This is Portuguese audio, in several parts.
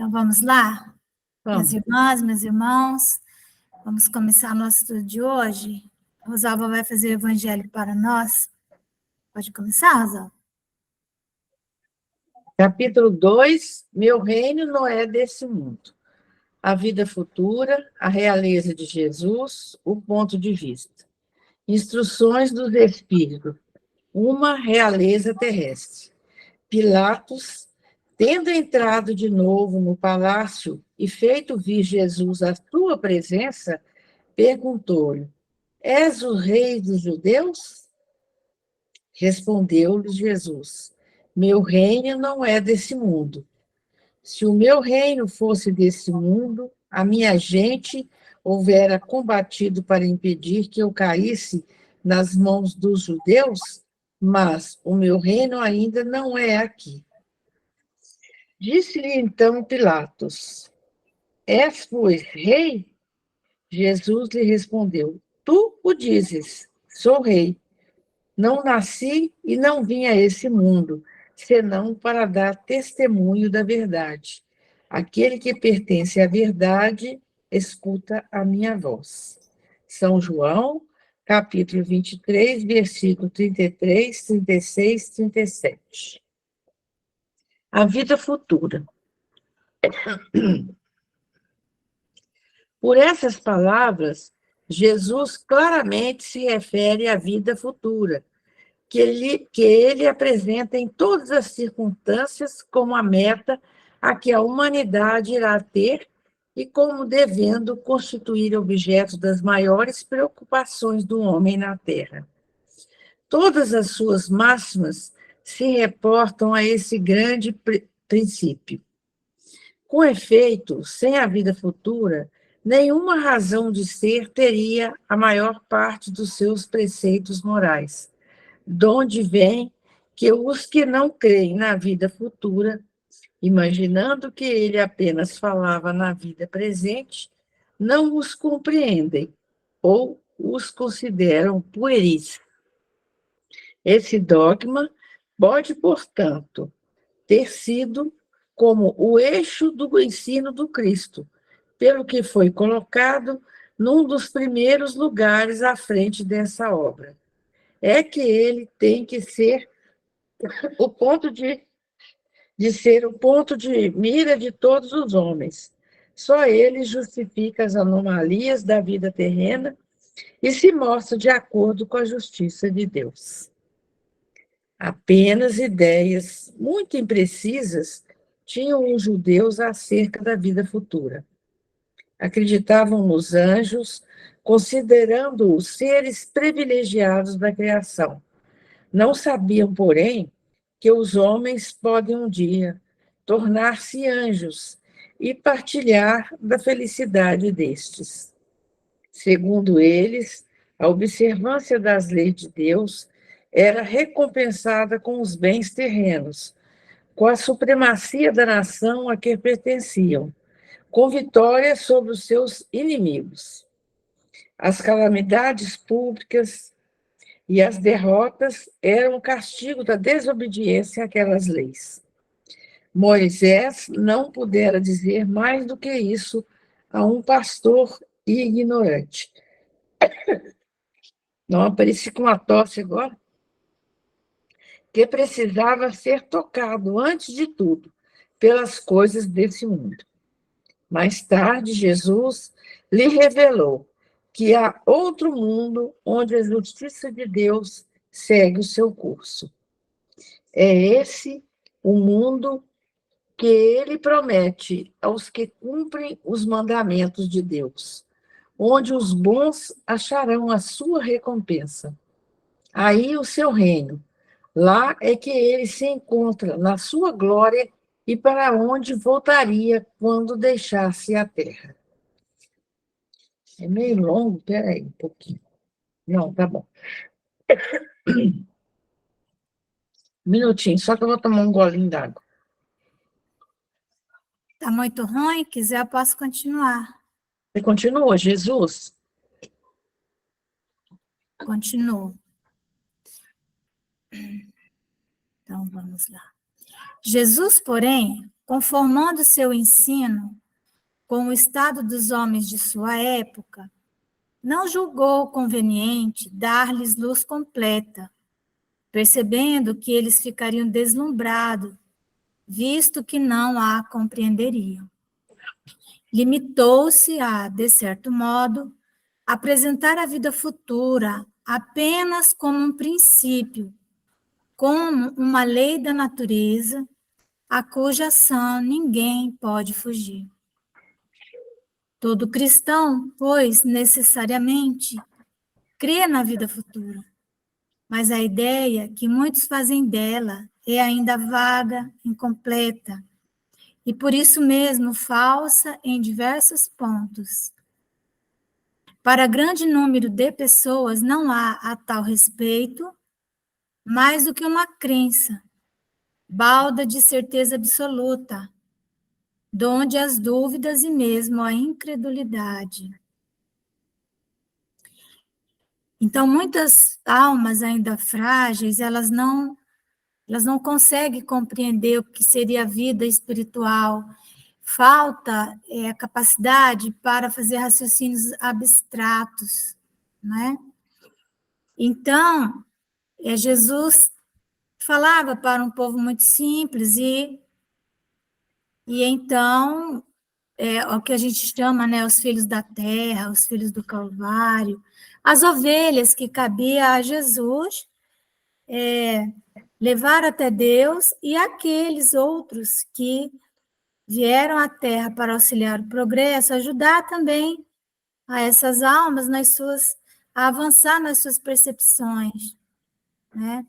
Então, vamos lá? Vamos. Minhas irmãs, meus irmãos, vamos começar nosso estudo de hoje. Rosalva vai fazer o evangelho para nós. Pode começar, Rosalva? Capítulo 2, meu reino não é desse mundo. A vida futura, a realeza de Jesus, o ponto de vista. Instruções dos Espíritos, uma realeza terrestre. Pilatos, tendo entrado de novo no palácio e feito vir Jesus à sua presença, perguntou-lhe: És o rei dos judeus? Respondeu-lhe Jesus: Meu reino não é desse mundo. Se o meu reino fosse desse mundo, a minha gente houvera combatido para impedir que eu caísse nas mãos dos judeus, mas o meu reino ainda não é aqui. Disse-lhe então Pilatos: És, pois, rei? Jesus lhe respondeu: Tu o dizes, sou rei. Não nasci e não vim a esse mundo, senão para dar testemunho da verdade. Aquele que pertence à verdade, escuta a minha voz. São João, capítulo 23, versículo 33, 36, 37. A vida futura. Por essas palavras, Jesus claramente se refere à vida futura, que ele apresenta em todas as circunstâncias como a meta a que a humanidade irá ter e como devendo constituir objeto das maiores preocupações do homem na Terra. Todas as suas máximas se reportam a esse grande princípio. Com efeito, sem a vida futura, nenhuma razão de ser teria a maior parte dos seus preceitos morais, donde vem que os que não creem na vida futura, imaginando que ele apenas falava na vida presente, não os compreendem ou os consideram pueris. Esse dogma pode, portanto, ter sido como o eixo do ensino do Cristo, pelo que foi colocado num dos primeiros lugares à frente dessa obra. É que ele tem que ser o ponto de ser o ponto de mira de todos os homens. Só ele justifica as anomalias da vida terrena e se mostra de acordo com a justiça de Deus. Apenas ideias muito imprecisas tinham os judeus acerca da vida futura. Acreditavam nos anjos, considerando-os seres privilegiados da criação. Não sabiam, porém, que os homens podem um dia tornar-se anjos e partilhar da felicidade destes. Segundo eles, a observância das leis de Deus era recompensada com os bens terrenos, com a supremacia da nação a que pertenciam, com vitória sobre os seus inimigos. As calamidades públicas e as derrotas eram o castigo da desobediência àquelas leis. Moisés não pudera dizer mais do que isso a um pastor ignorante. Não, apareci com uma tosse agora. Que precisava ser tocado, antes de tudo, pelas coisas desse mundo. Mais tarde, Jesus lhe revelou que há outro mundo onde a justiça de Deus segue o seu curso. É esse o mundo que ele promete aos que cumprem os mandamentos de Deus, onde os bons acharão a sua recompensa. Aí o seu reino. Lá é que ele se encontra na sua glória e para onde voltaria quando deixasse a terra. É meio longo, peraí, um pouquinho. Não, tá bom. Um minutinho, só que eu vou tomar um golinho d'água. Está muito ruim? Quiser, eu posso continuar. Você continua, Jesus? Continuo. Então, vamos lá. Jesus, porém, conformando seu ensino com o estado dos homens de sua época, não julgou conveniente dar-lhes luz completa, percebendo que eles ficariam deslumbrados, visto que não a compreenderiam. Limitou-se a, de certo modo, apresentar a vida futura apenas como um princípio, como uma lei da natureza, a cuja ação ninguém pode fugir. Todo cristão, pois, necessariamente, crê na vida futura, mas a ideia que muitos fazem dela é ainda vaga, incompleta, e por isso mesmo falsa em diversos pontos. Para grande número de pessoas não há a tal respeito mais do que uma crença, balda de certeza absoluta, donde as dúvidas e mesmo a incredulidade. Então, muitas almas ainda frágeis, elas não conseguem compreender o que seria a vida espiritual. Falta a capacidade para fazer raciocínios abstratos, né? Então, Jesus falava para um povo muito simples e então o que a gente chama, né, os filhos da terra, os filhos do Calvário, as ovelhas que cabia a Jesus levar até Deus e aqueles outros que vieram à terra para auxiliar o progresso, ajudar também a essas almas a avançar nas suas percepções, né?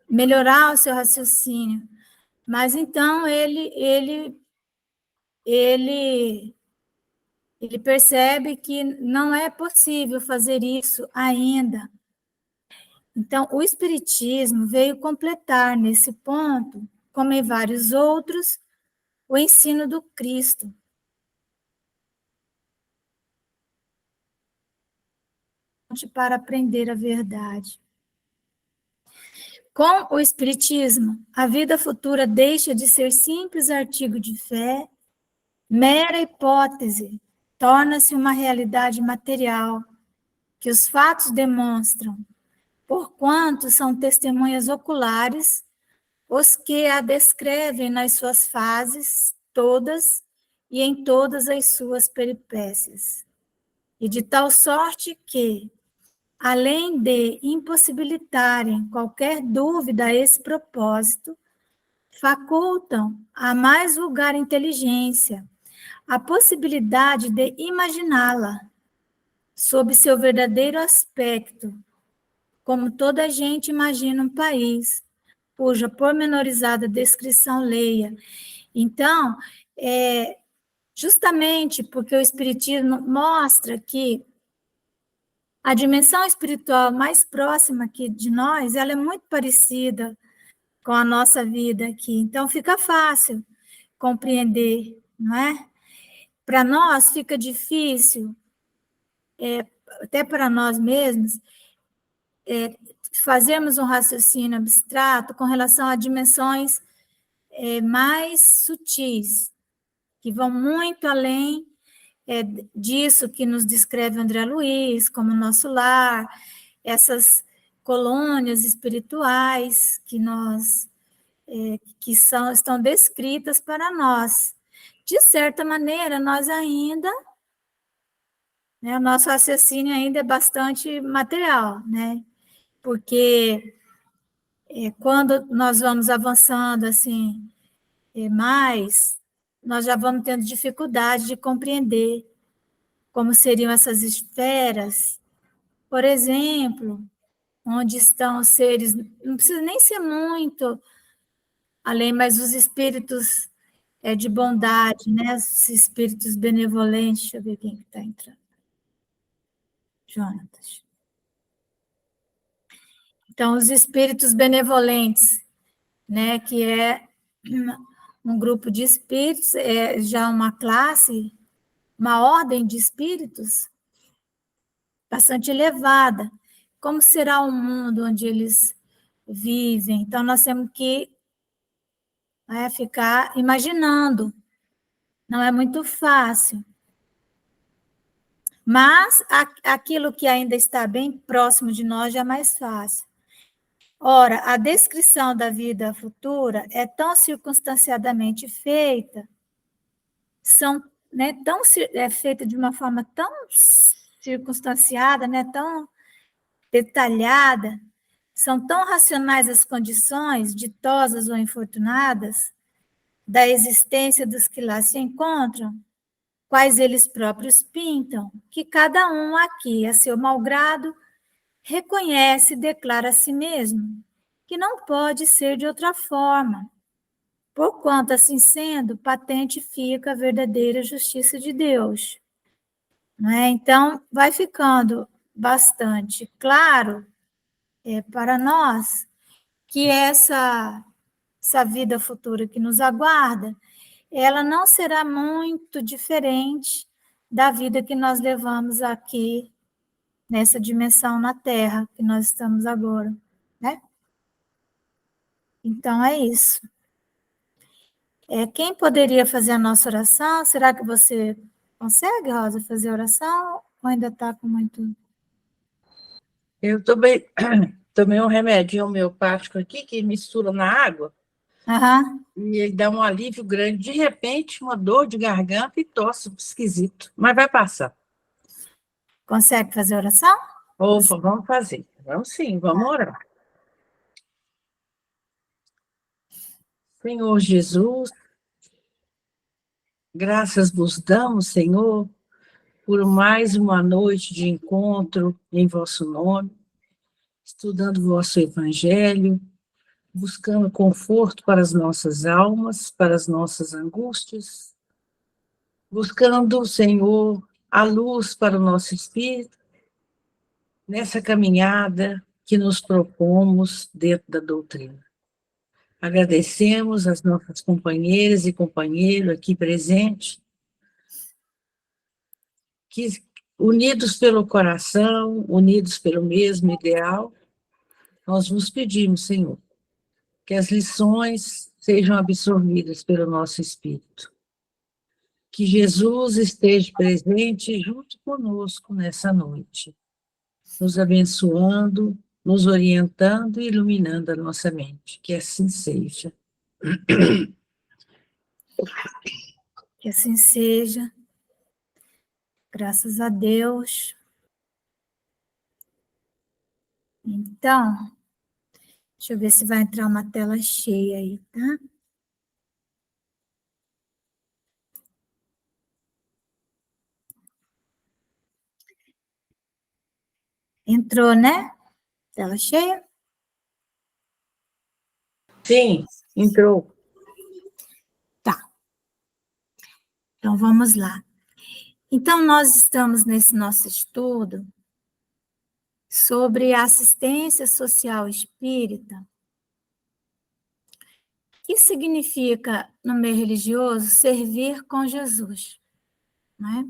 Melhorar o seu raciocínio. Mas então ele percebe que não é possível fazer isso ainda. Então, o Espiritismo veio completar nesse ponto, como em vários outros, o ensino do Cristo. Para aprender a verdade. Com o Espiritismo, a vida futura deixa de ser simples artigo de fé, mera hipótese, torna-se uma realidade material, que os fatos demonstram, porquanto são testemunhas oculares, os que a descrevem nas suas fases todas e em todas as suas peripécias. E de tal sorte que, além de impossibilitarem qualquer dúvida a esse propósito, facultam a mais vulgar inteligência a possibilidade de imaginá-la sob seu verdadeiro aspecto, como toda gente imagina um país, cuja pormenorizada descrição leia. Então, justamente porque o Espiritismo mostra que a dimensão espiritual mais próxima aqui de nós, ela é muito parecida com a nossa vida aqui. Então, fica fácil compreender, não é? Para nós, fica difícil, até para nós mesmos, fazermos um raciocínio abstrato com relação a dimensões mais sutis, que vão muito além disso que nos descreve André Luiz, como nosso lar, essas colônias espirituais que estão descritas para nós. De certa maneira, nós ainda, né, o nosso raciocínio ainda é bastante material, né? Porque quando nós vamos avançando assim mais, nós já vamos tendo dificuldade de compreender como seriam essas esferas, por exemplo, onde estão os seres, não precisa nem ser muito além, mas os espíritos de bondade, né? Os espíritos benevolentes. Deixa eu ver quem está entrando. Jonatas. Então, os espíritos benevolentes, né? Que é um grupo de espíritos, já uma classe, uma ordem de espíritos bastante elevada. Como será o mundo onde eles vivem? Então, nós temos que ficar imaginando. Não é muito fácil. Mas aquilo que ainda está bem próximo de nós já é mais fácil. Ora, a descrição da vida futura é tão circunstanciadamente feita, é feita de uma forma tão circunstanciada, né, tão detalhada, são tão racionais as condições, ditosas ou infortunadas, da existência dos que lá se encontram, quais eles próprios pintam, que cada um aqui, a seu malgrado, reconhece e declara a si mesmo que não pode ser de outra forma, porquanto, assim sendo, patente fica a verdadeira justiça de Deus. Né? Então, vai ficando bastante claro para nós que essa vida futura que nos aguarda, ela não será muito diferente da vida que nós levamos aqui nessa dimensão na Terra que nós estamos agora, né? Então é isso. Quem poderia fazer a nossa oração? Será que você consegue, Rosa, fazer a oração? Ou ainda está com muito... Eu tomei um remedinho homeopático aqui que mistura na água. Aham. E ele dá um alívio grande. De repente, uma dor de garganta e tosse esquisito. Mas vai passar. Consegue fazer a oração? Opa, vamos fazer. Vamos sim, vamos orar. Senhor Jesus, graças vos damos, Senhor, por mais uma noite de encontro em vosso nome, estudando o vosso evangelho, buscando conforto para as nossas almas, para as nossas angústias, buscando, Senhor, a luz para o nosso espírito, nessa caminhada que nos propomos dentro da doutrina. Agradecemos as nossas companheiras e companheiros aqui presentes, que, unidos pelo coração, unidos pelo mesmo ideal, nós vos pedimos, Senhor, que as lições sejam absorvidas pelo nosso espírito. Que Jesus esteja presente junto conosco nessa noite, nos abençoando, nos orientando e iluminando a nossa mente. Que assim seja. Que assim seja. Graças a Deus. Então, deixa eu ver se vai entrar uma tela cheia aí, tá? Entrou, né? Tela cheia? Sim, entrou. Tá. Então, vamos lá. Então, nós estamos nesse nosso estudo sobre a assistência social espírita. O que significa, no meio religioso, servir com Jesus, né?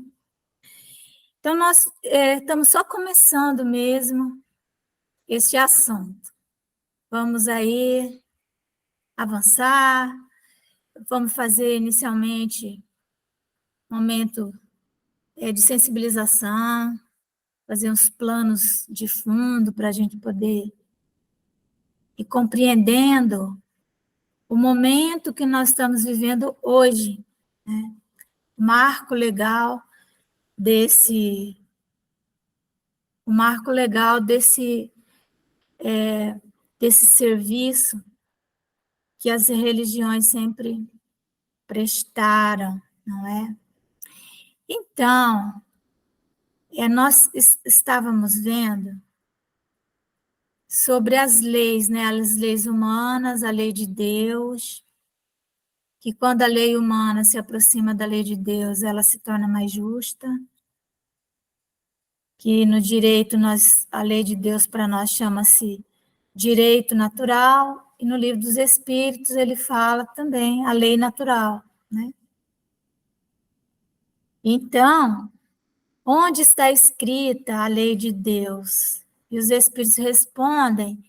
Então, nós estamos só começando mesmo este assunto. Vamos aí avançar, vamos fazer inicialmente um momento de sensibilização, fazer uns planos de fundo para a gente poder ir compreendendo o momento que nós estamos vivendo hoje, né? Marco legal desse, o marco legal desse serviço que as religiões sempre prestaram, não é? Então, nós estávamos vendo sobre as leis, né? As leis humanas, a lei de Deus, que quando a lei humana se aproxima da lei de Deus, ela se torna mais justa, que no direito a lei de Deus para nós chama-se direito natural, e no livro dos Espíritos ele fala também a lei natural, né? Então, onde está escrita a lei de Deus? E os Espíritos respondem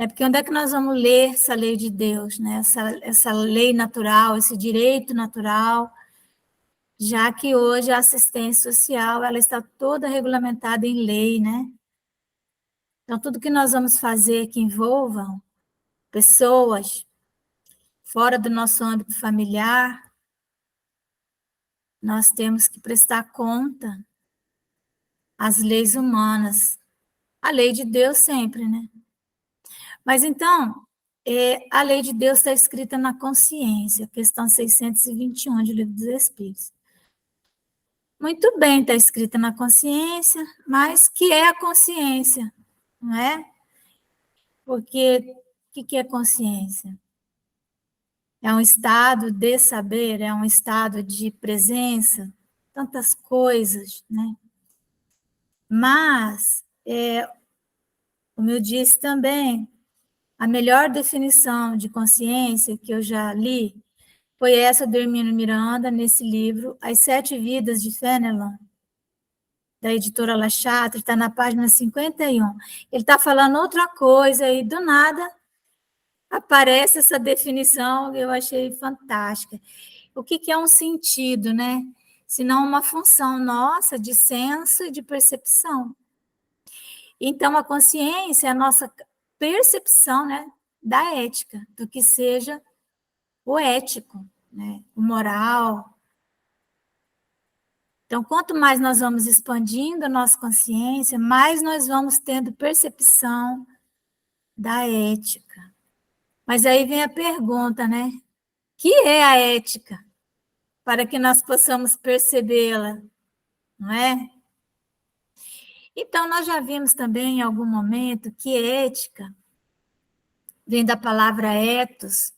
É porque onde é que nós vamos ler essa lei de Deus, né? Essa lei natural, esse direito natural, já que hoje a assistência social ela está toda regulamentada em lei, né? Então, tudo que nós vamos fazer que envolvam pessoas fora do nosso âmbito familiar, nós temos que prestar conta às leis humanas. A lei de Deus sempre, né? Mas então, a lei de Deus está escrita na consciência, questão 621 do Livro dos Espíritos. Muito bem, está escrita na consciência, mas que é a consciência, não é? Porque o que é consciência? É um estado de saber, é um estado de presença, tantas coisas, né? Mas, como eu disse também, a melhor definição de consciência que eu já li foi essa do Hermínio Miranda, nesse livro, As Sete Vidas de Fenelon, da editora La Chatre, está na página 51. Ele está falando outra coisa e, do nada, aparece essa definição que eu achei fantástica. O que é um sentido, né? Senão uma função nossa de senso e de percepção. Então, a consciência é a nossa percepção, né, da ética, do que seja o ético, né, o moral. Então, quanto mais nós vamos expandindo a nossa consciência, mais nós vamos tendo percepção da ética. Mas aí vem a pergunta, né? Que é a ética? Para que nós possamos percebê-la, não é? Então, nós já vimos também em algum momento que ética vem da palavra ethos,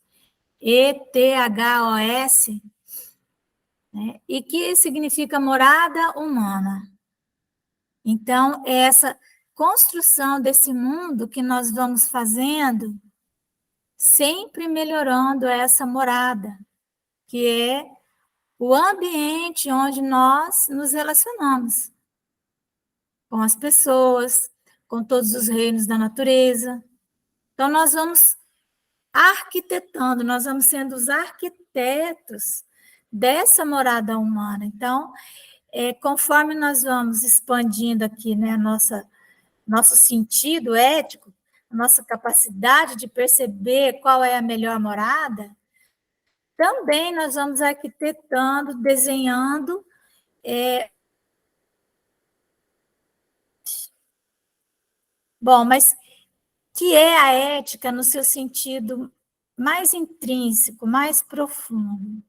E-T-H-O-S, né? E que significa morada humana. Então, é essa construção desse mundo que nós vamos fazendo, sempre melhorando essa morada, que é o ambiente onde nós nos relacionamos com as pessoas, com todos os reinos da natureza. Então, nós vamos arquitetando, nós vamos sendo os arquitetos dessa morada humana. Então, conforme nós vamos expandindo aqui, né, nosso sentido ético, a nossa capacidade de perceber qual é a melhor morada, também nós vamos arquitetando, desenhando. Bom, mas que é a ética no seu sentido mais intrínseco, mais profundo?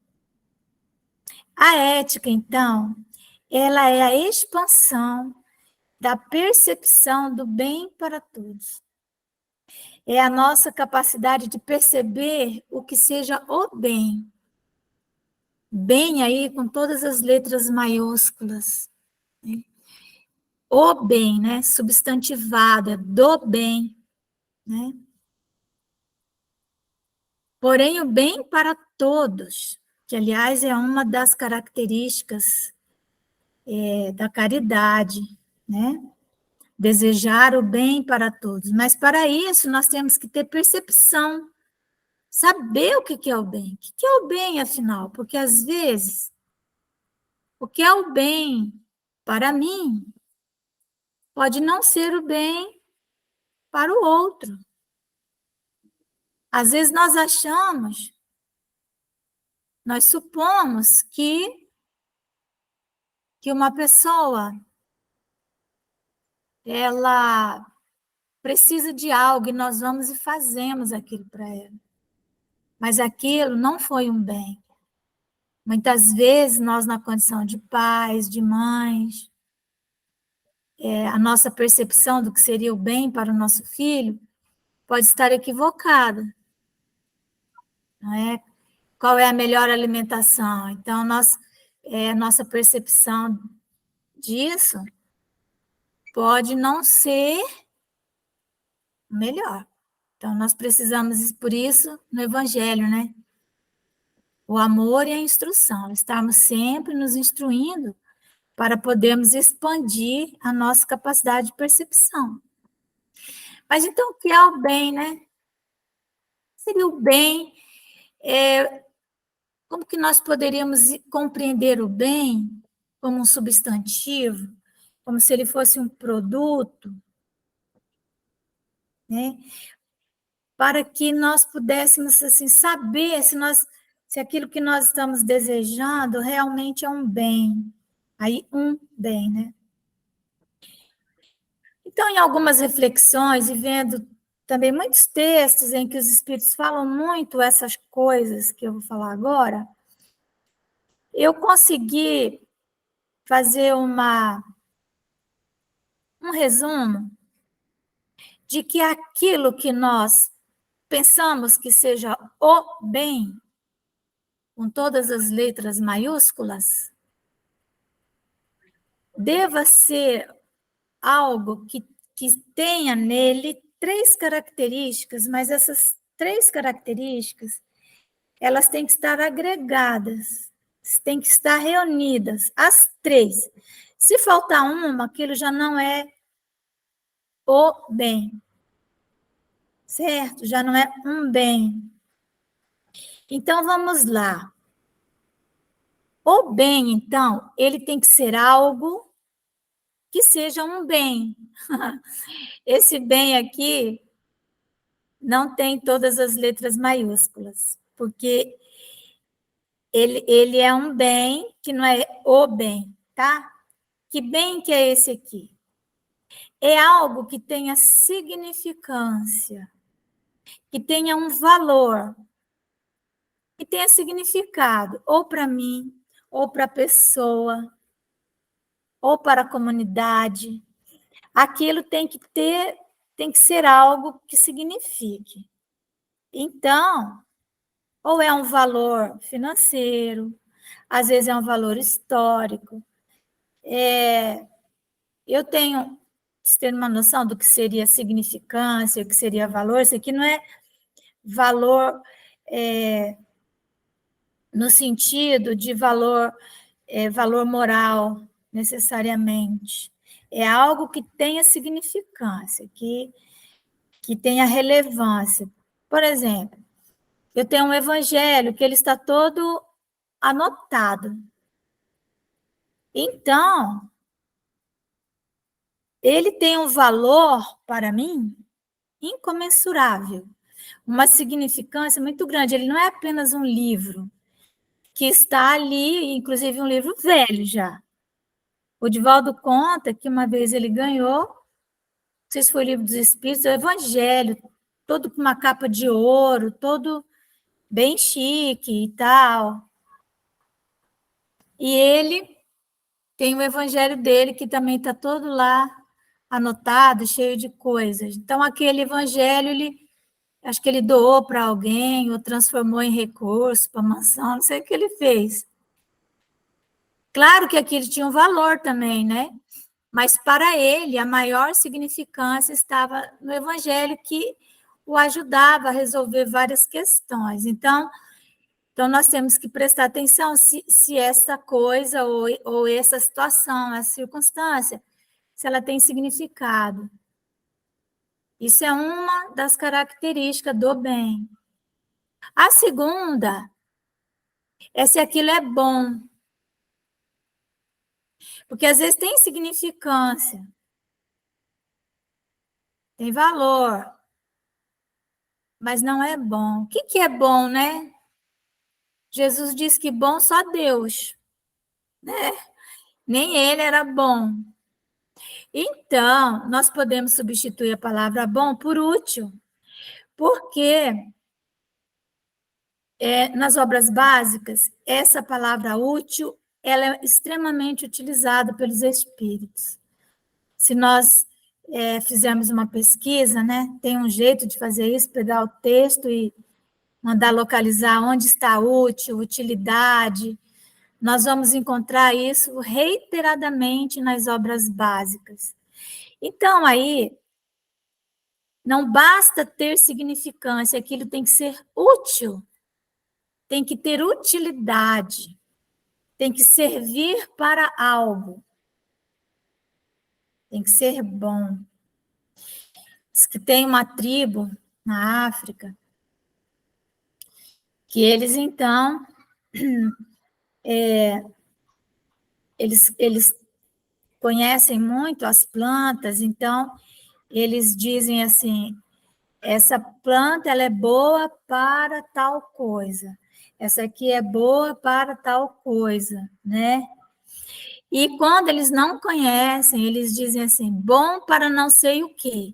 A ética, então, ela é a expansão da percepção do bem para todos. É a nossa capacidade de perceber o que seja o bem. Bem aí com todas as letras maiúsculas. Né? O bem, né? Substantivado, é do bem. Né? Porém, o bem para todos, que, aliás, é uma das características da caridade, né? Desejar o bem para todos. Mas, para isso, nós temos que ter percepção, saber o que é o bem. O que é o bem, afinal? Porque, às vezes, o que é o bem para mim pode não ser o bem para o outro. Às vezes, nós supomos que uma pessoa ela precisa de algo e nós vamos e fazemos aquilo para ela. Mas aquilo não foi um bem. Muitas vezes, nós, na condição de pais, de mães, a nossa percepção do que seria o bem para o nosso filho pode estar equivocada. Não é? Qual é a melhor alimentação? Então, nossa percepção disso pode não ser melhor. Então, nós precisamos, por isso, no Evangelho, né? O amor e a instrução, estarmos sempre nos instruindo para podermos expandir a nossa capacidade de percepção. Mas então, o que é o bem, né? Seria o bem. Como que nós poderíamos compreender o bem como um substantivo, como se ele fosse um produto, né? Para que nós pudéssemos assim saber se aquilo que nós estamos desejando realmente é um bem. Aí um bem, né? Então, em algumas reflexões e vendo também muitos textos em que os espíritos falam muito essas coisas que eu vou falar agora, eu consegui fazer um resumo de que aquilo que nós pensamos que seja o bem, com todas as letras maiúsculas, deva ser algo que tenha nele três características, mas essas três características, elas têm que estar agregadas, têm que estar reunidas, as três. Se faltar uma, aquilo já não é o bem, certo? Já não é um bem. Então, vamos lá. O bem, então, ele tem que ser algo que seja um bem. Esse bem aqui não tem todas as letras maiúsculas, porque ele é um bem que não é o bem, tá? Que bem que é esse aqui? É algo que tenha significância, que tenha um valor, que tenha significado, ou para mim, ou para a pessoa, ou para a comunidade. Aquilo tem que ser algo que signifique. Então, ou é um valor financeiro, às vezes é um valor histórico. Eu tenho, vocês terem uma noção do que seria significância, o que seria valor, isso aqui não é valor no sentido de valor moral, necessariamente. É algo que tenha significância, que tenha relevância. Por exemplo, eu tenho um evangelho que ele está todo anotado. Então, ele tem um valor para mim incomensurável, uma significância muito grande. Ele não é apenas um livro que está ali, inclusive um livro velho já. O Divaldo conta que uma vez ele ganhou, não sei se foi o Livro dos Espíritos, o Evangelho, todo com uma capa de ouro, todo bem chique e tal. E ele tem o Evangelho dele, que também está todo lá anotado, cheio de coisas. Então, aquele Evangelho, acho que ele doou para alguém, ou transformou em recurso para a mansão, não sei o que ele fez. Claro que aquilo tinha um valor também, né? Mas para ele, a maior significância estava no Evangelho, que o ajudava a resolver várias questões. Então nós temos que prestar atenção se esta coisa ou essa situação, essa circunstância, se ela tem significado. Isso é uma das características do bem. A segunda é se aquilo é bom. Porque às vezes tem significância, tem valor, mas não é bom. O que é bom, né? Jesus disse que bom só Deus, né? Nem ele era bom. Então, nós podemos substituir a palavra bom por útil, porque nas obras básicas, essa palavra útil, ela é extremamente utilizada pelos espíritos. Se nós fizermos uma pesquisa, né, tem um jeito de fazer isso, pegar o texto e mandar localizar onde está útil, utilidade. Nós vamos encontrar isso reiteradamente nas obras básicas. Então, aí, não basta ter significância, aquilo tem que ser útil, tem que ter utilidade, tem que servir para algo, tem que ser bom. Diz que tem uma tribo na África que eles, então, eles conhecem muito as plantas, então, eles dizem assim, essa planta ela é boa para tal coisa, essa aqui é boa para tal coisa, né? E quando eles não conhecem, eles dizem assim, bom para não sei o quê.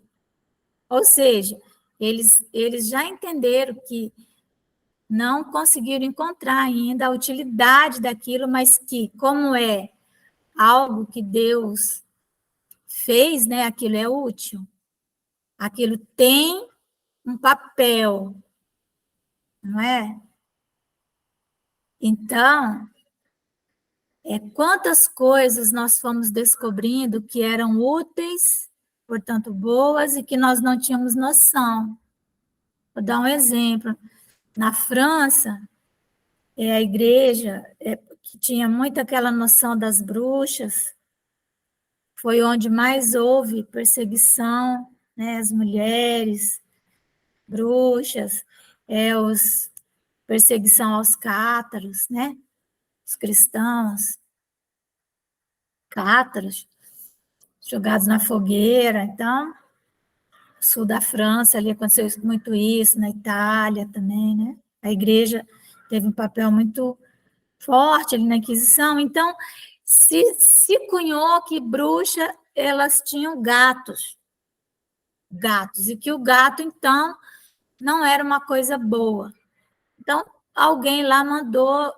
Ou seja, eles já entenderam que não conseguiram encontrar ainda a utilidade daquilo, mas que, como é algo que Deus fez, né, aquilo é útil, aquilo tem um papel, não é? Então, quantas coisas nós fomos descobrindo que eram úteis, portanto, boas, e que nós não tínhamos noção. Vou dar um exemplo. Na França, a igreja, que tinha muito aquela noção das bruxas, foi onde mais houve perseguição, né, as mulheres, bruxas, perseguição aos cátaros, né, os cristãos, cátaros, jogados na fogueira. Então, sul da França, ali aconteceu muito isso, na Itália também, né? A igreja teve um papel muito forte ali na Inquisição. Então, se cunhou que bruxa, elas tinham gatos, e que o gato, então, não era uma coisa boa. Então, alguém lá mandou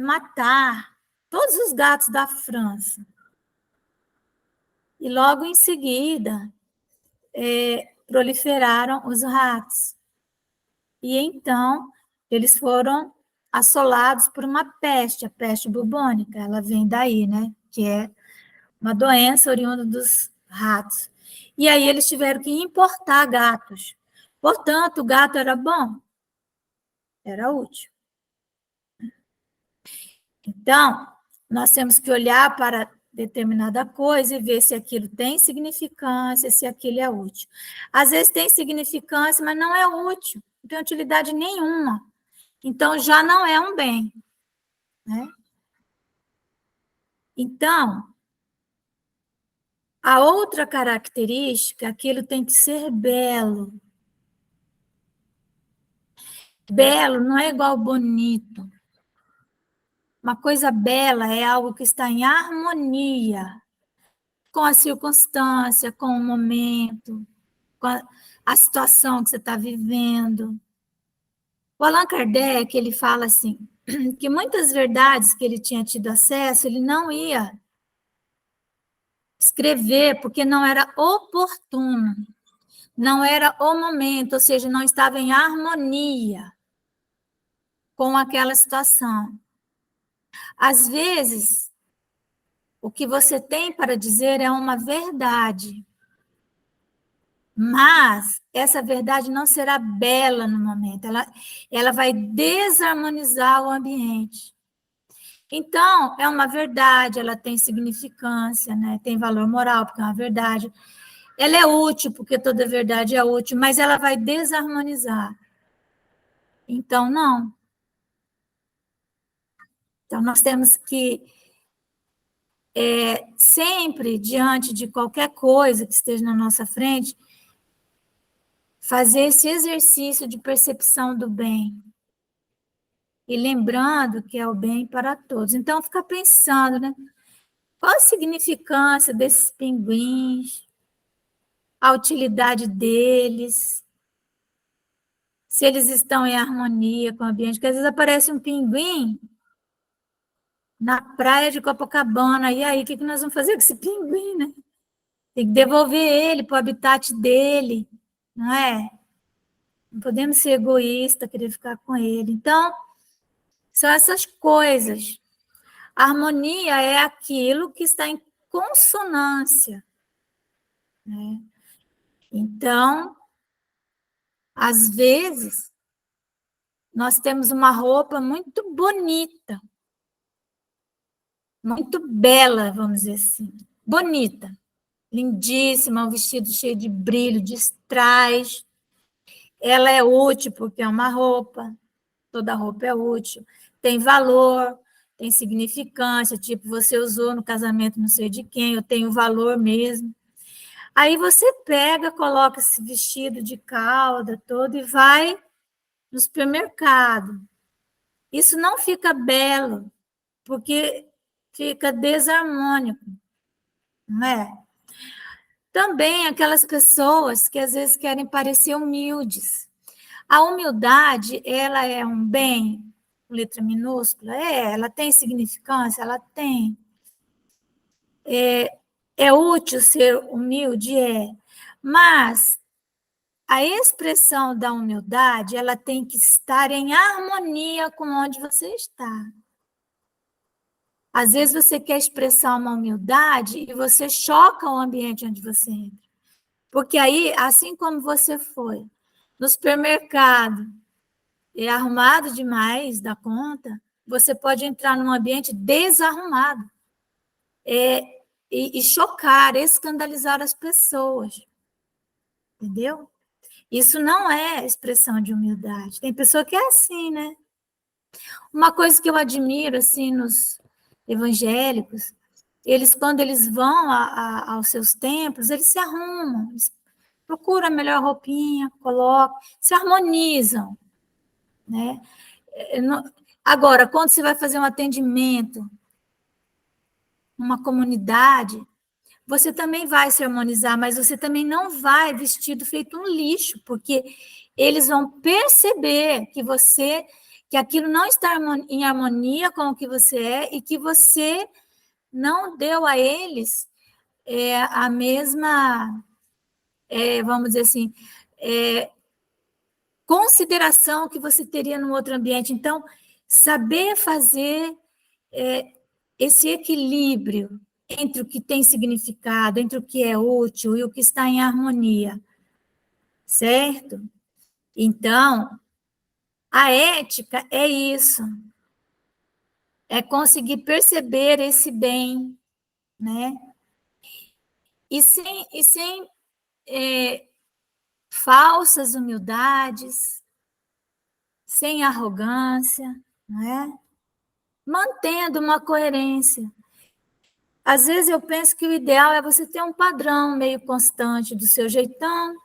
matar todos os gatos da França. E logo em seguida, proliferaram os ratos. E então, eles foram assolados por uma peste, a peste bubônica. Ela vem daí, né? Que é uma doença oriunda dos ratos. E aí eles tiveram que importar gatos. Portanto, o gato era bom, era útil. Então, nós temos que olhar para determinada coisa e ver se aquilo tem significância, se aquilo é útil. Às vezes tem significância, mas não é útil, não tem utilidade nenhuma. Então, já não é um bem, né? Então, a outra característica, aquilo tem que ser belo. Belo não é igual bonito. Uma coisa bela é algo que está em harmonia com a circunstância, com o momento, com a situação que você está vivendo. O Allan Kardec, ele fala assim, que muitas verdades que ele tinha tido acesso, ele não ia escrever porque não era oportuno, não era o momento, ou seja, não estava em harmonia com aquela situação. Às vezes, o que você tem para dizer é uma verdade, mas essa verdade não será bela no momento, ela vai desarmonizar o ambiente. Então, é uma verdade, ela tem significância, né? Tem valor moral, porque é uma verdade. Ela é útil, porque toda verdade é útil, mas ela vai desarmonizar. Então, não. Então, nós temos que, sempre, diante de qualquer coisa que esteja na nossa frente, fazer esse exercício de percepção do bem. E lembrando que é o bem para todos. Então, fica pensando, né? Qual a significância desses pinguins? A utilidade deles? Se eles estão em harmonia com o ambiente? Porque às vezes aparece um pinguim na praia de Copacabana. E aí, o que nós vamos fazer com esse pinguim, né? Tem que devolver ele para o habitat dele, não é? Não podemos ser egoístas, querer ficar com ele. Então, são essas coisas. A harmonia é aquilo que está em consonância, né? Então, às vezes, nós temos uma roupa muito bonita, muito bela, vamos dizer assim, bonita. lindíssima, um vestido cheio de brilho, distraz. Ela é útil porque é uma roupa, toda roupa é útil, tem valor, tem significância, tipo, você usou no casamento não sei de quem, eu tenho valor mesmo. Aí você pega, coloca esse vestido de cauda todo e vai no supermercado. Isso não fica belo, porque fica desarmônico, não é? Também aquelas pessoas que às vezes querem parecer humildes. A humildade, ela é um bem, letra minúscula? Ela tem significância? Ela tem. É útil ser humilde? Mas a expressão da humildade, ela tem que estar em harmonia com onde você está. Às vezes você quer expressar uma humildade e você choca o ambiente onde você entra. Porque aí, assim como você foi no supermercado e arrumado demais da conta, você pode entrar num ambiente desarrumado e chocar, escandalizar as pessoas. Entendeu? Isso não é expressão de humildade. Tem pessoa que é assim, né? Uma coisa que eu admiro, assim, nos evangélicos, eles, quando eles vão aos seus templos, eles se arrumam, eles procuram a melhor roupinha, colocam, se harmonizam, né? Agora, quando você vai fazer um atendimento numa comunidade, você também vai se harmonizar, mas você também não vai vestido feito um lixo, porque eles vão perceber que aquilo não está em harmonia com o que você é e que você não deu a eles a mesma, vamos dizer assim, consideração que você teria num outro ambiente. Então, saber fazer esse equilíbrio entre o que tem significado, entre o que é útil e o que está em harmonia, certo? Então, a ética é isso, é conseguir perceber esse bem, né? E sem falsas humildades, sem arrogância, né? Mantendo uma coerência. Às vezes eu penso que o ideal é você ter um padrão meio constante do seu jeitão,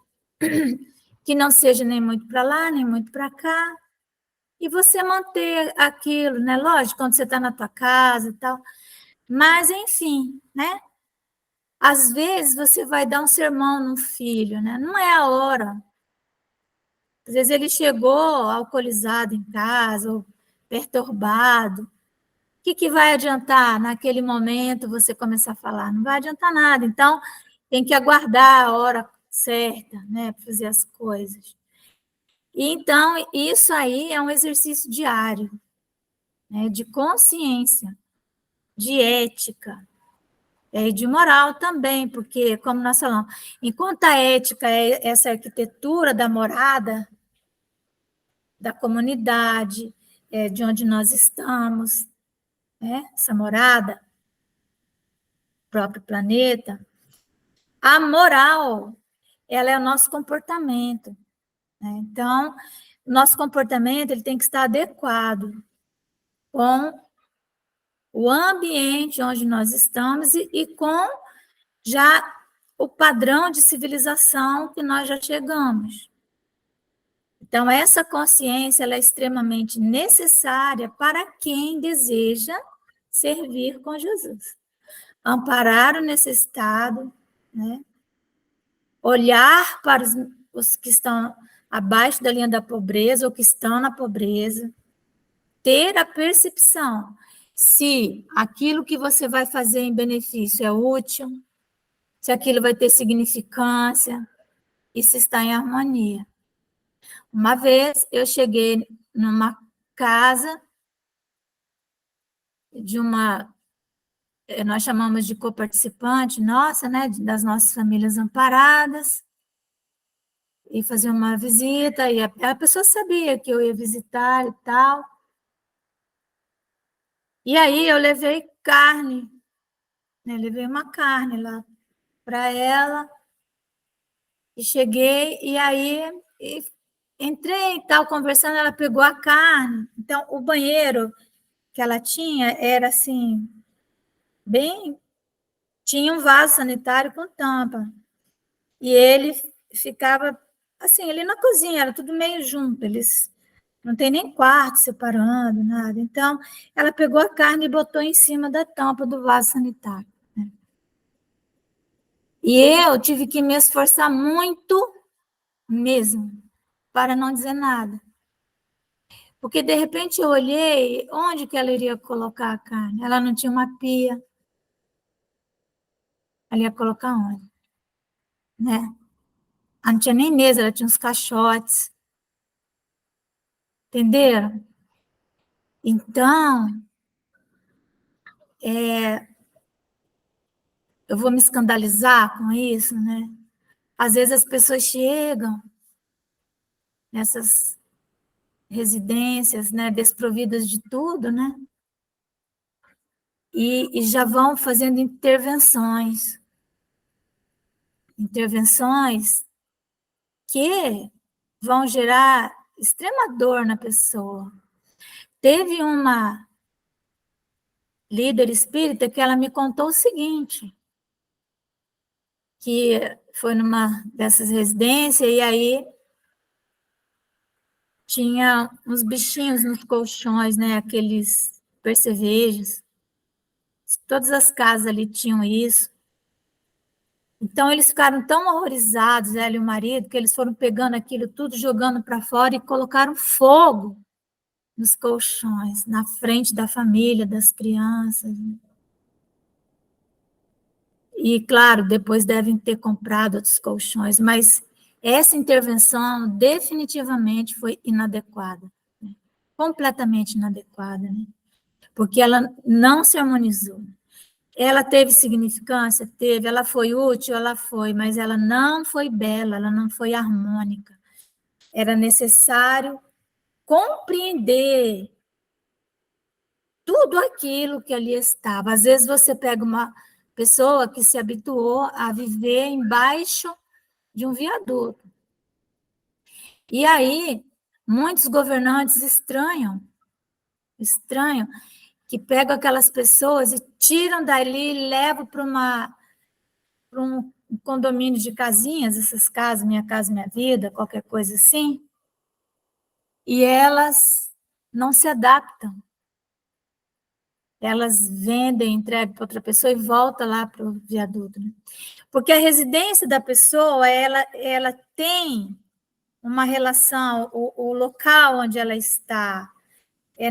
que não seja nem muito para lá, nem muito para cá, e você manter aquilo, né? Lógico, quando você está na tua casa e tal, mas enfim, né? Às vezes você vai dar um sermão no filho, né? Não é a hora. Às vezes ele chegou alcoolizado em casa, ou perturbado. O que vai adiantar naquele momento você começar a falar? Não vai adiantar nada. Então, tem que aguardar a hora certa, né, para fazer as coisas. E, então, isso aí é um exercício diário, né, de consciência, de ética, e de moral também, porque, como nós falamos, enquanto a ética é essa arquitetura da morada, da comunidade, de onde nós estamos, né, essa morada, próprio planeta, a moral, ela é o nosso comportamento, né? Então, nosso comportamento ele tem que estar adequado com o ambiente onde nós estamos e com já o padrão de civilização que nós já chegamos. Então, essa consciência ela é extremamente necessária para quem deseja servir com Jesus. Amparar o necessitado, né? Olhar para os que estão abaixo da linha da pobreza ou que estão na pobreza, ter a percepção se aquilo que você vai fazer em benefício é útil, se aquilo vai ter significância e se está em harmonia. Uma vez eu cheguei numa casa de uma, nós chamamos de coparticipante nossa, né, das nossas famílias amparadas, e fazer uma visita, e a pessoa sabia que eu ia visitar e tal. E aí eu levei carne, né? Levei uma carne lá para ela, e cheguei, e aí entrei e tal, conversando, ela pegou a carne. Então, o banheiro que ela tinha era assim, bem. Tinha um vaso sanitário com tampa. E ele ficava assim, ali na cozinha, era tudo meio junto, eles não tem nem quarto separando, nada. Então, ela pegou a carne e botou em cima da tampa do vaso sanitário. Né? E eu tive que me esforçar muito mesmo, para não dizer nada. Porque, de repente, eu olhei onde que ela iria colocar a carne. Ela não tinha uma pia. Ela ia colocar onde? Né? Ela não tinha nem mesa, ela tinha uns caixotes. Entenderam? Então, eu vou me escandalizar com isso, né? Às vezes as pessoas chegam nessas residências, né, desprovidas de tudo, né? E já vão fazendo intervenções que vão gerar extrema dor na pessoa. Teve uma líder espírita que ela me contou o seguinte, que foi numa dessas residências e aí tinha uns bichinhos nos colchões, né, aqueles percevejos. Todas as casas ali tinham isso. Então, eles ficaram tão horrorizados, ela e o marido, que eles foram pegando aquilo tudo, jogando para fora e colocaram fogo nos colchões, na frente da família, das crianças. E, claro, depois devem ter comprado outros colchões, mas essa intervenção definitivamente foi inadequada, né? Completamente inadequada, né? Porque ela não se harmonizou. Ela teve significância? Teve. Ela foi útil? Ela foi, mas ela não foi bela, ela não foi harmônica. Era necessário compreender tudo aquilo que ali estava. Às vezes você pega uma pessoa que se habituou a viver embaixo de um viaduto. E aí, muitos governantes estranham, que pegam aquelas pessoas e tiram dali e levam para um condomínio de casinhas, essas casas, Minha Casa Minha Vida, qualquer coisa assim, e elas não se adaptam. Elas vendem, entregam para outra pessoa e voltam lá para o viaduto. Né? Porque a residência da pessoa, ela tem uma relação, o local onde ela está,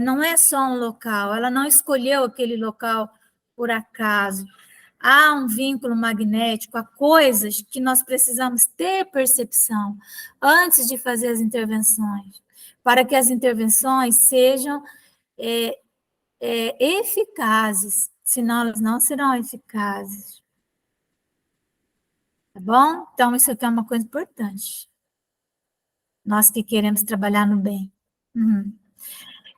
não é só um local, ela não escolheu aquele local por acaso. Há um vínculo magnético, há coisas que nós precisamos ter percepção antes de fazer as intervenções, para que as intervenções sejam eficazes, senão elas não serão eficazes. Tá bom? Então, isso aqui é uma coisa importante. Nós que queremos trabalhar no bem.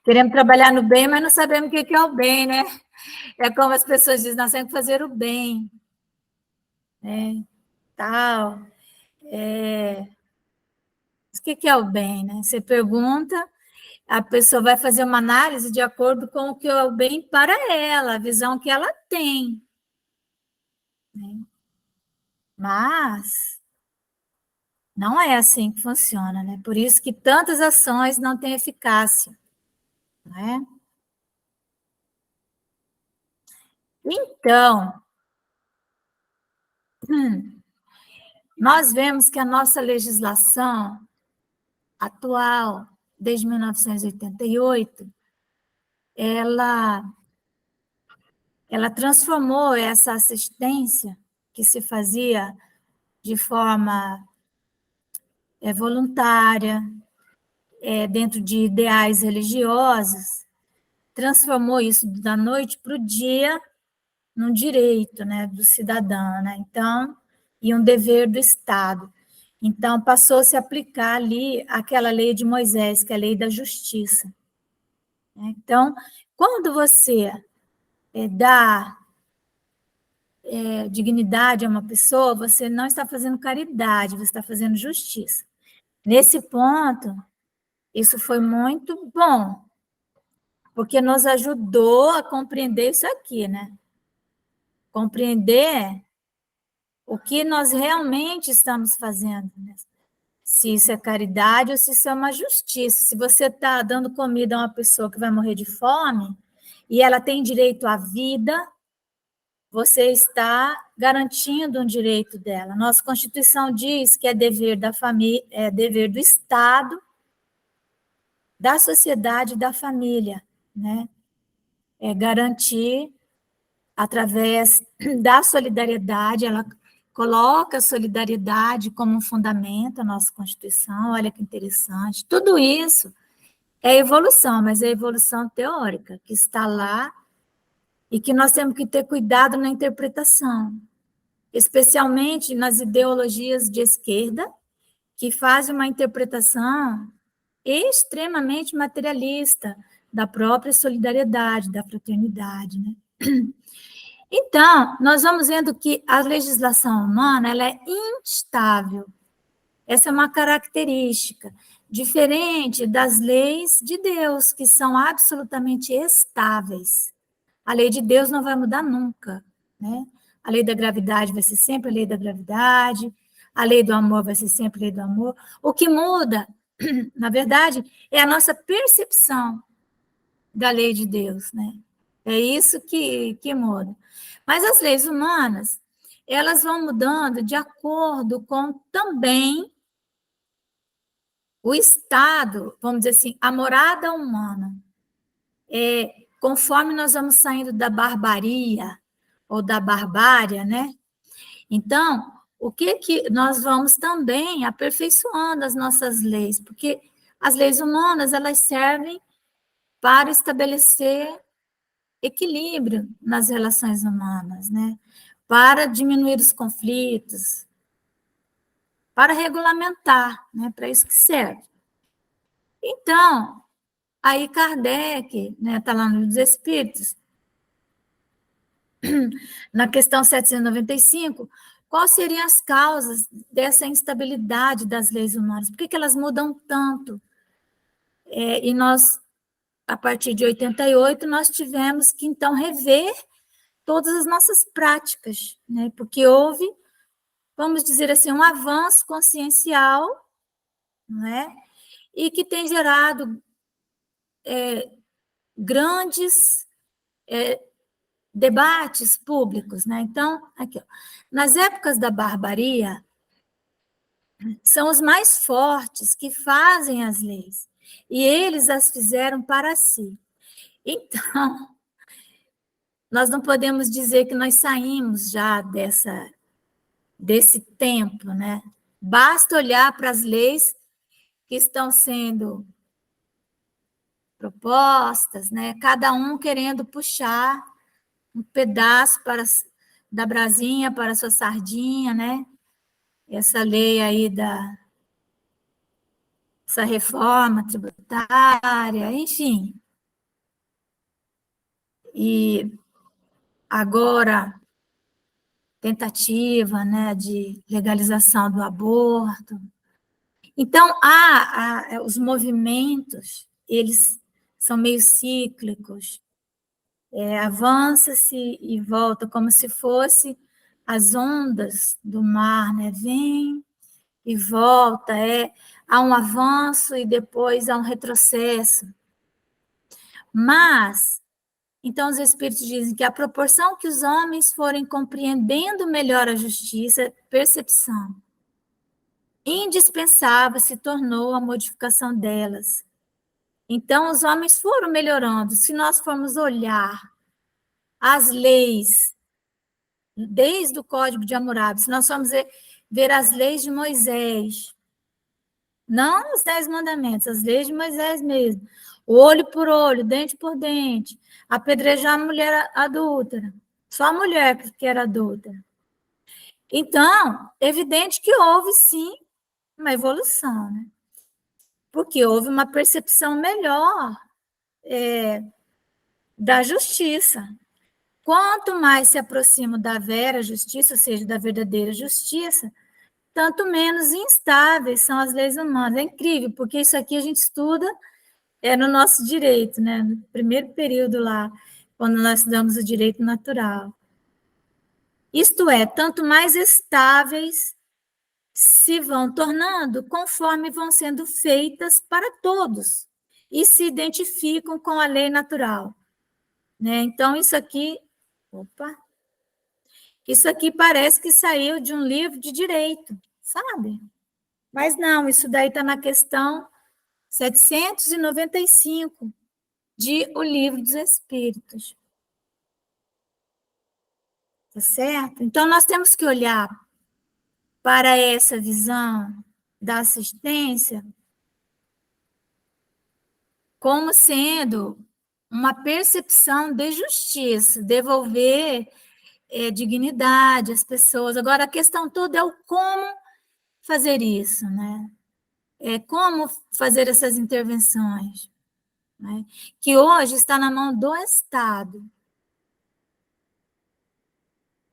Queremos trabalhar no bem, mas não sabemos o que é o bem, né? É como as pessoas dizem, nós temos que fazer o bem. Né? Tal. O que é o bem, né? Você pergunta, a pessoa vai fazer uma análise de acordo com o que é o bem para ela, a visão que ela tem. Né? Mas não é assim que funciona, né? Por isso que tantas ações não têm eficácia, né? Então, nós vemos que a nossa legislação atual, desde 1988, ela transformou essa assistência que se fazia de forma voluntária, dentro de ideais religiosos, transformou isso da noite para o dia num direito, né, do cidadão, né? Então, e um dever do Estado. Então, passou a se aplicar ali aquela lei de Moisés, que é a lei da justiça. Então, quando você dá dignidade a uma pessoa, você não está fazendo caridade, você está fazendo justiça. Nesse ponto, isso foi muito bom, porque nos ajudou a compreender isso aqui, né? Compreender o que nós realmente estamos fazendo, né? Se isso é caridade ou se isso é uma justiça. Se você está dando comida a uma pessoa que vai morrer de fome e ela tem direito à vida, você está garantindo um direito dela. Nossa Constituição diz que é dever da família, é dever do Estado, da sociedade e da família, né? É garantir através da solidariedade, ela coloca a solidariedade como um fundamento da nossa Constituição, olha que interessante. Tudo isso é evolução, mas é evolução teórica, que está lá e que nós temos que ter cuidado na interpretação, especialmente nas ideologias de esquerda, que fazem uma interpretação extremamente materialista da própria solidariedade, da fraternidade, né? Então, nós vamos vendo que a legislação humana ela é instável. Essa é uma característica, diferente das leis de Deus, que são absolutamente estáveis. A lei de Deus não vai mudar nunca, né? A lei da gravidade vai ser sempre a lei da gravidade, a lei do amor vai ser sempre a lei do amor. O que muda, na verdade, é a nossa percepção da lei de Deus, né? É isso que muda. Mas as leis humanas, elas vão mudando de acordo com também o estado, vamos dizer assim, a morada humana. Conforme nós vamos saindo da barbaria ou da barbárie, né? Então, o que nós vamos também aperfeiçoando as nossas leis, porque as leis humanas, elas servem para estabelecer equilíbrio nas relações humanas, né? Para diminuir os conflitos, para regulamentar, né? Para isso que serve. Então, aí Kardec, né, está lá nos Espíritos, na questão 795, quais seriam as causas dessa instabilidade das leis humanas? Por que elas mudam tanto? E nós, a partir de 88, nós tivemos que, então, rever todas as nossas práticas, né? Porque houve, vamos dizer assim, um avanço consciencial, né? E que tem gerado grandes debates públicos, né? Então, aqui, ó, nas épocas da barbaria, são os mais fortes que fazem as leis, e eles as fizeram para si. Então, nós não podemos dizer que nós saímos já desse tempo, né? Basta olhar para as leis que estão sendo propostas, né? Cada um querendo puxar um pedaço da brasinha para a sua sardinha, né? Essa lei aí essa reforma tributária, enfim. E agora tentativa, né, de legalização do aborto. Então, os movimentos, eles são meio cíclicos, avança-se e volta, como se fosse as ondas do mar, né? Vem e volta, há um avanço e depois há um retrocesso. Mas, então os Espíritos dizem que a proporção que os homens forem compreendendo melhor a justiça, percepção, indispensável se tornou a modificação delas. Então, os homens foram melhorando. Se nós formos olhar as leis, desde o Código de Hammurabi, se nós formos ver as leis de Moisés, não os 10 mandamentos, as leis de Moisés mesmo, olho por olho, dente por dente, apedrejar a mulher adúltera, só a mulher que era adúltera. Então, evidente que houve, sim, uma evolução, né? Porque houve uma percepção melhor da justiça. quanto mais se aproximo da vera justiça, ou seja, da verdadeira justiça, tanto menos instáveis são as leis humanas. É incrível, porque isso aqui a gente estuda no nosso direito, né? No primeiro período lá, quando nós estudamos o direito natural. Isto é, tanto mais estáveis se vão tornando conforme vão sendo feitas para todos e se identificam com a lei natural, né? Então, isso aqui parece que saiu de um livro de direito, sabe? Mas não, isso daí está na questão 795 de O Livro dos Espíritos. Tá certo? Então, nós temos que olhar para essa visão da assistência como sendo uma percepção de justiça, devolver dignidade às pessoas. Agora, a questão toda é o como fazer isso, né? Como fazer essas intervenções, né? Que hoje está na mão do Estado.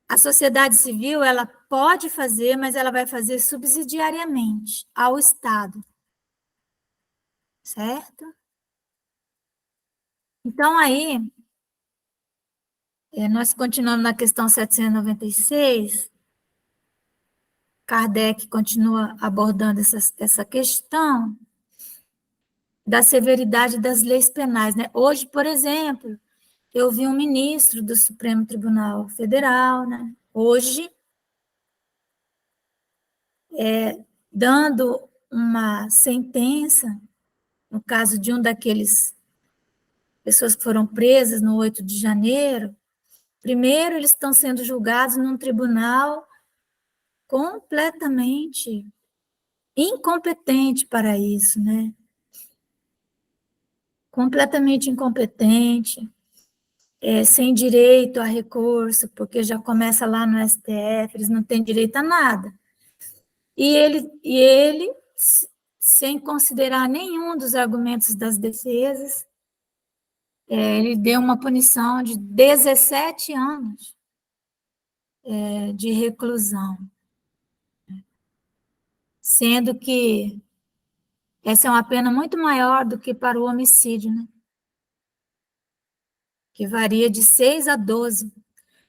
A sociedade civil, ela pode fazer, mas ela vai fazer subsidiariamente ao Estado, certo? Então, aí, nós continuamos na questão 796, Kardec continua abordando essa questão da severidade das leis penais, né? Hoje, por exemplo, eu vi um ministro do Supremo Tribunal Federal, né? Hoje, dando uma sentença, no caso de um daqueles pessoas que foram presas no 8 de janeiro, primeiro eles estão sendo julgados num tribunal completamente incompetente para isso, né? Completamente incompetente, sem direito a recurso, porque já começa lá no STF, eles não têm direito a nada. E ele, sem considerar nenhum dos argumentos das defesas, ele deu uma punição de 17 anos de reclusão, sendo que essa é uma pena muito maior do que para o homicídio, né? Que varia de 6 a 12,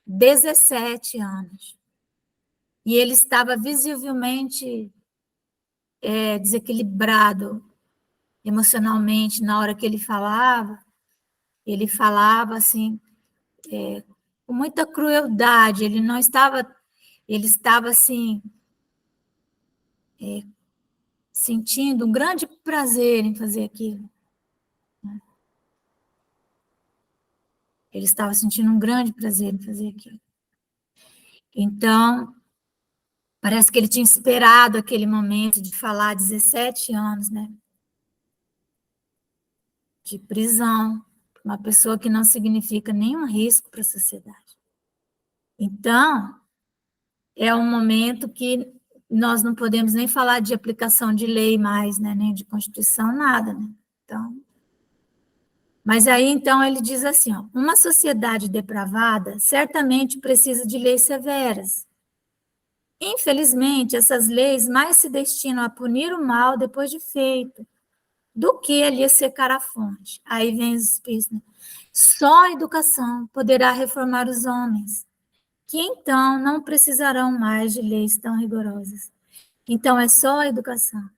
17 anos. E ele estava visivelmente desequilibrado emocionalmente na hora que ele falava assim, com muita crueldade, ele estava assim, sentindo um grande prazer em fazer aquilo. Ele estava sentindo um grande prazer em fazer aquilo. Então, parece que ele tinha esperado aquele momento de falar 17 anos, né? De prisão, uma pessoa que não significa nenhum risco para a sociedade. Então, é um momento que nós não podemos nem falar de aplicação de lei mais, né? Nem de Constituição, nada, né? Então, mas aí, então, ele diz assim, ó, uma sociedade depravada certamente precisa de leis severas. Infelizmente, essas leis mais se destinam a punir o mal depois de feito, do que a lhe secar a fonte. Aí vem os espíritos, né? Só a educação poderá reformar os homens, que então não precisarão mais de leis tão rigorosas. Então, é só a educação.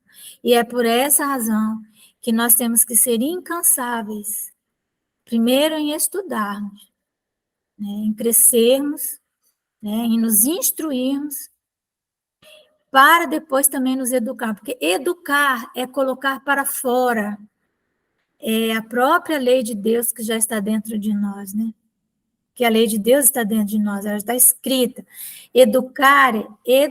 E é por essa razão que nós temos que ser incansáveis, primeiro em estudarmos, né, em crescermos, né, em nos instruirmos, para depois também nos educar, porque educar é colocar para fora a própria lei de Deus que já está dentro de nós, né? Que a lei de Deus está dentro de nós, ela está escrita. Educar, é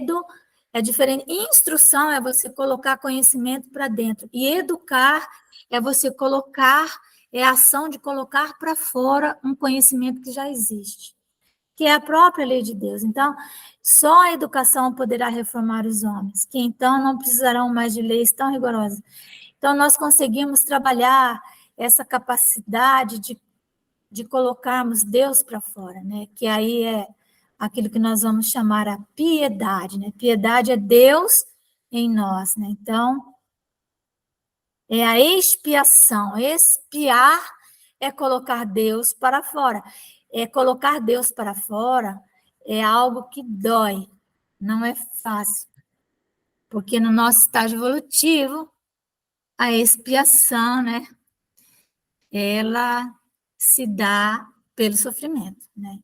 diferente. Instrução é você colocar conhecimento para dentro, e educar é você colocar, é a ação de colocar para fora um conhecimento que já existe, que é a própria lei de Deus. Então, só a educação poderá reformar os homens, que então não precisarão mais de leis tão rigorosas. Então, nós conseguimos trabalhar essa capacidade de de colocarmos Deus para fora, né? Que aí é aquilo que nós vamos chamar a piedade, né? Piedade é Deus em nós, né? Então, é a expiação. Expiar é colocar Deus para fora. É colocar Deus para fora é algo que dói, não é fácil. Porque no nosso estágio evolutivo, a expiação, né? Ela se dá pelo sofrimento, né?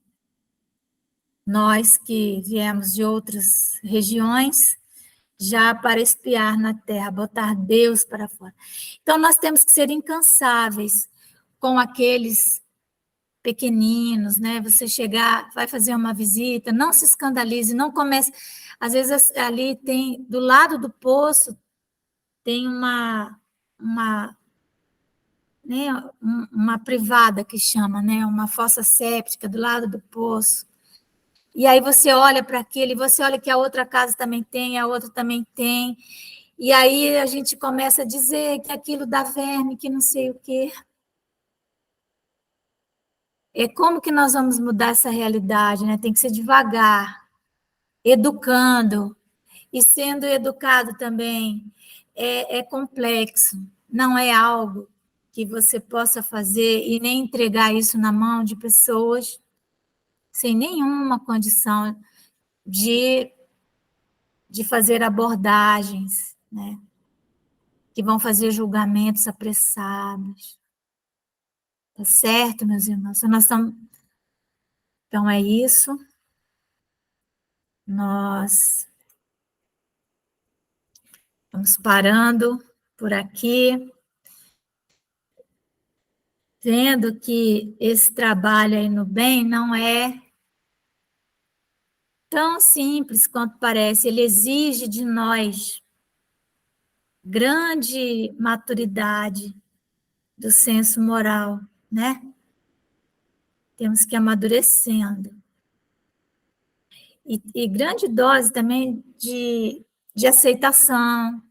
Nós que viemos de outras regiões, já para espiar na terra, botar Deus para fora. Então, nós temos que ser incansáveis com aqueles pequeninos, né? Você chegar, vai fazer uma visita, não se escandalize, não comece. Às vezes, ali tem, do lado do poço, tem né, uma privada que chama, né? Uma fossa séptica do lado do poço. E aí você olha para aquele, você olha que a outra casa também tem, a outra também tem. E aí a gente começa a dizer que aquilo dá verme, que não sei o quê. É como que nós vamos mudar essa realidade, né? Tem que ser devagar, educando e sendo educado também. É complexo, não é algo que você possa fazer e nem entregar isso na mão de pessoas sem nenhuma condição de fazer abordagens, né? Que vão fazer julgamentos apressados. Tá certo, meus irmãos? Então, é isso. Nós vamos parando por aqui, vendo que esse trabalho aí no bem não é tão simples quanto parece. Ele exige de nós grande maturidade do senso moral, né? Temos que ir amadurecendo. E grande dose também de aceitação,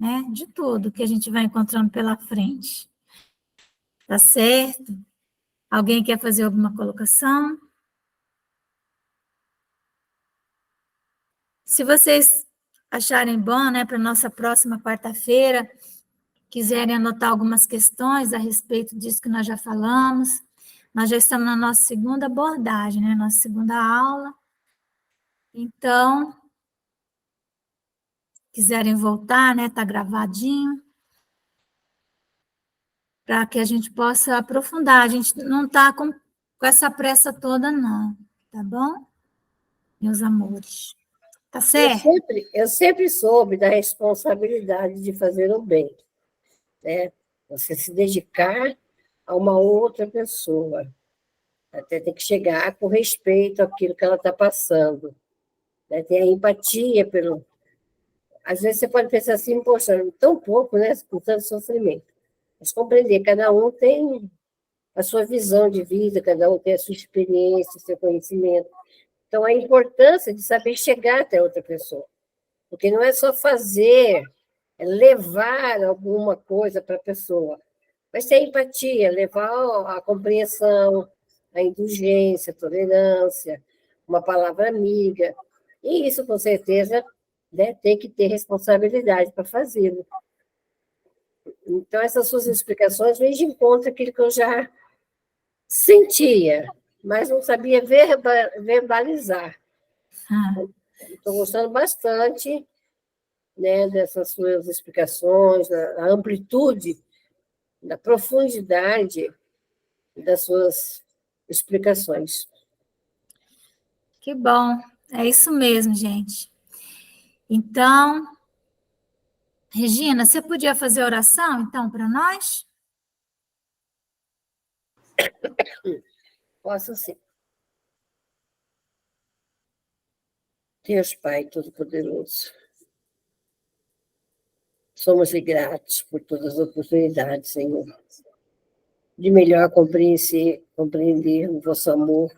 né? De tudo que a gente vai encontrando pela frente. Tá certo? Alguém quer fazer alguma colocação? Se vocês acharem bom, né, para nossa próxima quarta-feira, quiserem anotar algumas questões a respeito disso que nós já falamos, nós já estamos na nossa segunda abordagem, né, nossa segunda aula. Então, quiserem voltar, né, tá gravadinho, para que a gente possa aprofundar. A gente não está com essa pressa toda, não, tá bom, meus amores? Tá certo? Eu sempre soube da responsabilidade de fazer o bem, né? Você se dedicar a uma outra pessoa, até tem que chegar com respeito àquilo que ela está passando, né? Ter a empatia pelo... Às vezes você pode pensar assim, poxa, tão pouco, né? Com tanto sofrimento. Mas compreender, cada um tem a sua visão de vida, cada um tem a sua experiência, o seu conhecimento. Então, a importância de saber chegar até outra pessoa. Porque não é só fazer, é levar alguma coisa para a pessoa, mas ter empatia, levar a compreensão, a indulgência, a tolerância, uma palavra amiga. E isso, com certeza, né, tem que ter responsabilidade para fazê-lo. Então, essas suas explicações vêm de encontro àquilo que eu já sentia, mas não sabia verbalizar. Estou gostando bastante, né, dessas suas explicações, da amplitude, da profundidade das suas explicações. Que bom, é isso mesmo, gente. Então, Regina, você podia fazer oração, então, para nós? Posso sim. Deus Pai Todo-Poderoso, somos-lhe gratos por todas as oportunidades, Senhor, de melhor compreender o vosso amor,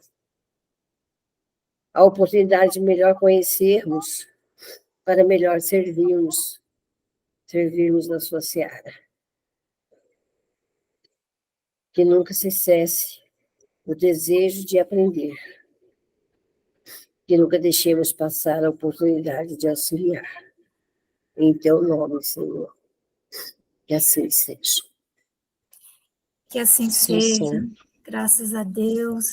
a oportunidade de melhor conhecermos, para melhor servirmos na sua seara. que nunca se cesse o desejo de aprender, que nunca deixemos passar a oportunidade de auxiliar. Em teu nome, Senhor, que assim seja. Que assim Sim, seja, sim. graças a Deus.